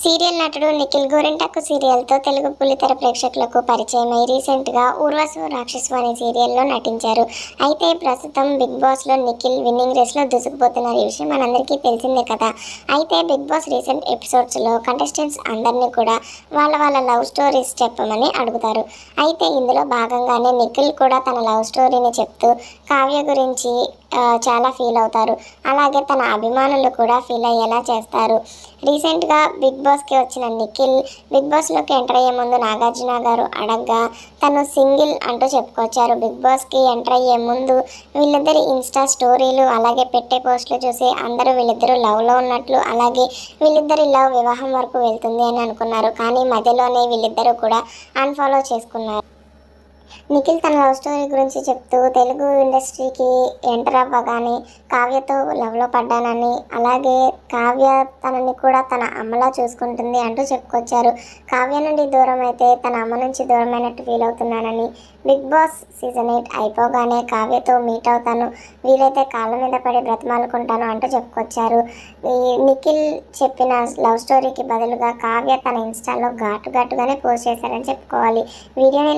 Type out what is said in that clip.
Serial నటుడు నిఖిల్ గోరింటాకు సీరియల్తో తెలుగు బుల్లితెర ప్రేక్షకులకు పరిచయమై రీసెంట్గా ఊర్వశు రాక్షసు అనే సీరియల్లో నటించారు. అయితే ప్రస్తుతం బిగ్ బాస్లో నిఖిల్ విన్నింగ్ రేస్లో దూసుకుపోతున్న ఈ విషయం మనందరికీ తెలిసిందే కదా. అయితే బిగ్ బాస్ రీసెంట్ ఎపిసోడ్స్లో కంటెస్టెంట్స్ అందరినీ కూడా వాళ్ళ లవ్ స్టోరీస్ చెప్పమని అడుగుతారు. అయితే ఇందులో భాగంగానే నిఖిల్ కూడా తన లవ్ స్టోరీని చెప్తూ కావ్య గురించి చాలా ఫీల్ అవుతారు. అలాగే తన అభిమానులు కూడా ఫీల్ అయ్యేలా చేస్తారు. రీసెంట్గా బిగ్ బాస్కి వచ్చిన నిఖిల్ బిగ్ బాస్లోకి ఎంటర్ అయ్యే ముందు నాగార్జున గారు అడగ్గా తను సింగిల్ అంటూ చెప్పుకొచ్చారు. బిగ్ బాస్కి ఎంటర్ అయ్యే ముందు వీళ్ళిద్దరి ఇన్స్టా స్టోరీలు అలాగే పెట్టే పోస్టులు చూసి అందరూ వీళ్ళిద్దరూ లవ్లో ఉన్నట్లు, అలాగే వీళ్ళిద్దరి లవ్ వివాహం వరకు వెళ్తుంది అని అనుకున్నారు. కానీ మధ్యలోనే వీళ్ళిద్దరూ కూడా అన్ఫాలో చేసుకున్నారు. నిఖిల్ తన లవ్ స్టోరీ గురించి చెప్తూ తెలుగు ఇండస్ట్రీకి ఎంటర్ అవ్వగానే కావ్యతో లవ్లో పడ్డానని, అలాగే కావ్య తనని కూడా తన అమ్మలా చూసుకుంటుంది అంటూ చెప్పుకొచ్చారు. కావ్య నుండి దూరం అయితే తన అమ్మ నుంచి దూరమైనట్టు ఫీల్ అవుతున్నానని, బిగ్ బాస్ సీజన్ 8 అయిపోగానే కావ్యతో మీట్ అవుతాను, వీలైతే కాళ్ళ మీద పడి బ్రతిమాలుకుంటాను అంటూ చెప్పుకొచ్చారు. ఈ నిఖిల్ చెప్పిన లవ్ స్టోరీకి బదులుగా కావ్య తన ఇన్స్టాలో ఘాటుగానే పోస్ట్ చేశారని చెప్పుకోవాలి. వీడియోని